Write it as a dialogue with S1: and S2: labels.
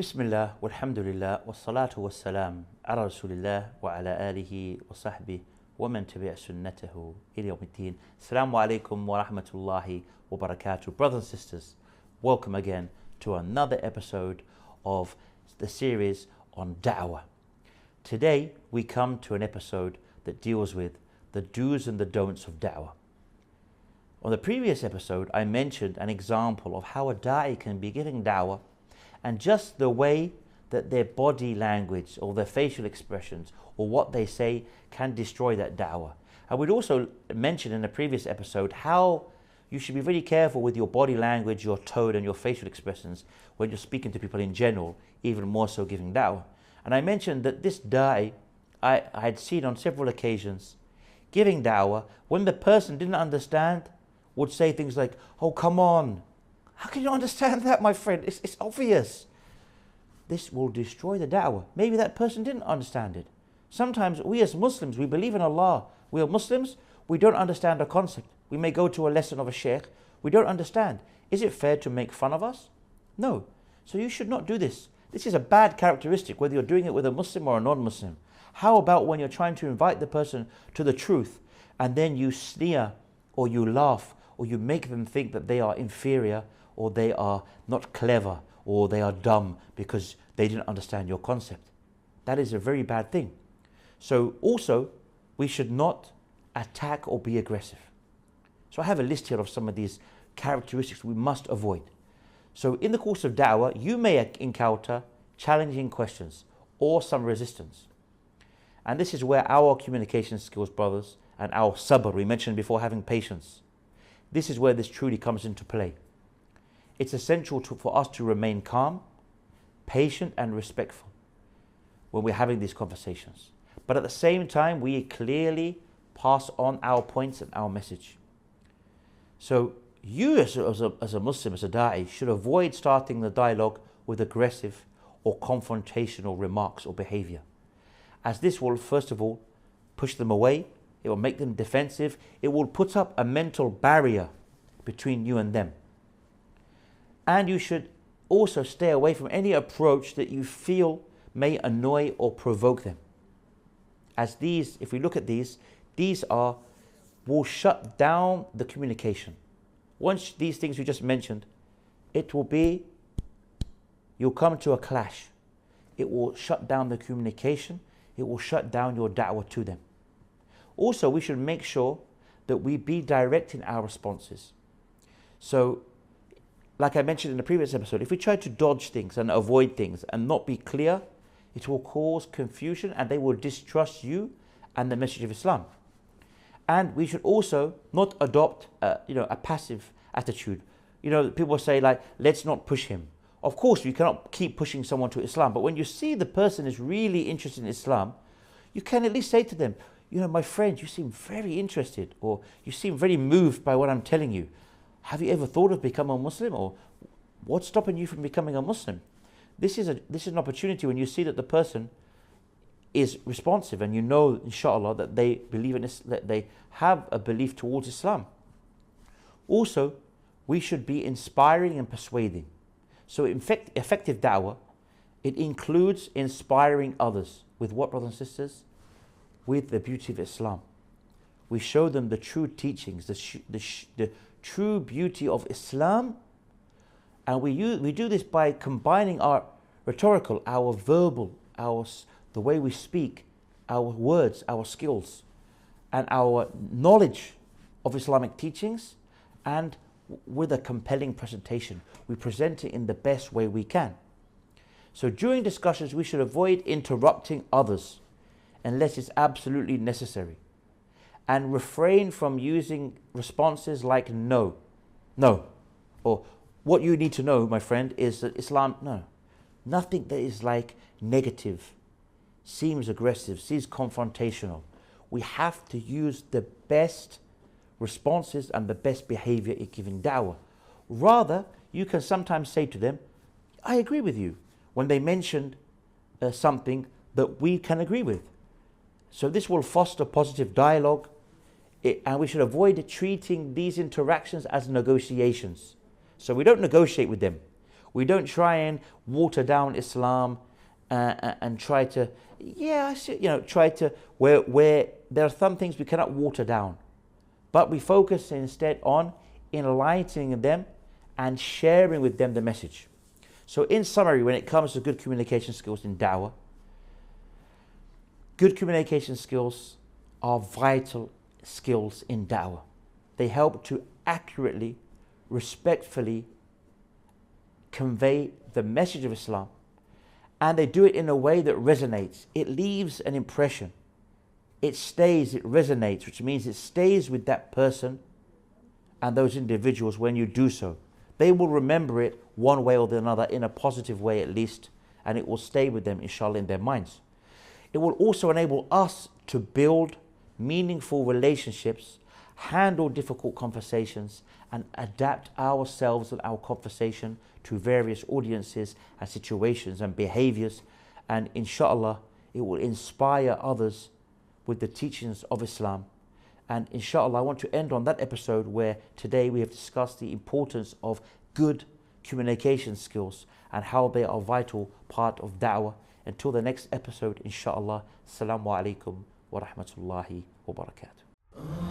S1: Bismillah, walhamdulillah, wassalatu wassalam, ala rasulillah, wa ala alihi wa sahbihi, wa man tabi'a sunnatahu ila yawmiddin. Assalamu alaikum wa rahmatullahi wa barakatuh. Brothers and sisters, welcome again to another episode of the series on Dawah. Today we come to an episode that deals with the do's and the don'ts of Dawah. On the previous episode, I mentioned an example of how a da'i can be giving Dawah and just the way that their body language or their facial expressions or what they say can destroy that da'wah. And we'd also mentioned in the previous episode how you should be very careful with your body language, your tone and your facial expressions when you're speaking to people in general, even more so giving da'wah. And I mentioned that this da'i I had seen on several occasions giving da'wah when the person didn't understand would say things like, "Oh, come on. How can you understand that, my friend? It's obvious." This will destroy the da'wah. Maybe that person didn't understand it. Sometimes we as Muslims, we believe in Allah. We are Muslims, we don't understand a concept. We may go to a lesson of a sheikh, we don't understand. Is it fair to make fun of us? No. So you should not do this. This is a bad characteristic, whether you're doing it with a Muslim or a non-Muslim. How about when you're trying to invite the person to the truth and then you sneer or you laugh or you make them think that they are inferior or they are not clever, or they are dumb because they didn't understand your concept? That is a very bad thing. So also, we should not attack or be aggressive. So I have a list here of some of these characteristics we must avoid. So in the course of da'wah, you may encounter challenging questions or some resistance. And this is where our communication skills, brothers, and our sabr, we mentioned before, having patience. This is where this truly comes into play. It's essential for us to remain calm, patient and respectful when we're having these conversations. But at the same time, we clearly pass on our points and our message. So you as a Muslim, as a da'i, should avoid starting the dialogue with aggressive or confrontational remarks or behavior, as this will first of all push them away, it will make them defensive, it will put up a mental barrier between you and them. And you should also stay away from any approach that you feel may annoy or provoke them. As these, if we look at these will shut down the communication. Once these things we just mentioned, you'll come to a clash. It will shut down the communication. It will shut down your da'wah to them. Also, we should make sure that we be direct in our responses. So, like I mentioned in the previous episode, if we try to dodge things and avoid things and not be clear, it will cause confusion and they will distrust you and the message of Islam. And we should also not adopt a passive attitude. People say like, let's not push him. Of course, you cannot keep pushing someone to Islam, but when you see the person is really interested in Islam, you can at least say to them, my friend, you seem very interested, or you seem very moved by what I'm telling you. Have you ever thought of becoming a Muslim, or what's stopping you from becoming a Muslim? This is an opportunity when you see that the person is responsive and inshallah, that they believe in this, that they have a belief towards Islam. Also, we should be inspiring and persuading. So effective da'wah, it includes inspiring others with what, brothers and sisters? With the beauty of Islam. We show them the true teachings, the true beauty of Islam, and we do this by combining our rhetorical, our verbal, the way we speak, our words, our skills, and our knowledge of Islamic teachings, and with a compelling presentation. We present it in the best way we can. So during discussions, we should avoid interrupting others unless it's absolutely necessary, and refrain from using responses like no, or what you need to know, my friend, is that Islam, no. Nothing that is like negative, seems aggressive, seems confrontational. We have to use the best responses and the best behavior in giving da'wah. Rather, you can sometimes say to them, I agree with you, when they mentioned something that we can agree with. So this will foster positive dialogue, and we should avoid treating these interactions as negotiations. So we don't negotiate with them. We don't try and water down Islam and try to, try to, where there are some things we cannot water down. But we focus instead on enlightening them and sharing with them the message. So in summary, when it comes to good communication skills in Dawah, good communication skills are vital skills in Dawah. They help to accurately, respectfully convey the message of Islam, and they do it in a way that resonates. It leaves an impression. It stays, it resonates, which means it stays with that person and those individuals when you do so. They will remember it one way or the other, in a positive way at least, and it will stay with them, inshallah, in their minds. It will also enable us to build meaningful relationships, handle difficult conversations, and adapt ourselves and our conversation to various audiences and situations and behaviors. And inshallah, it will inspire others with the teachings of Islam. And inshallah, I want to end on that episode where today we have discussed the importance of good communication skills and how they are a vital part of da'wah. Until the next episode, inshallah, assalamu alaikum wa rahmatullahi wa barakatuh.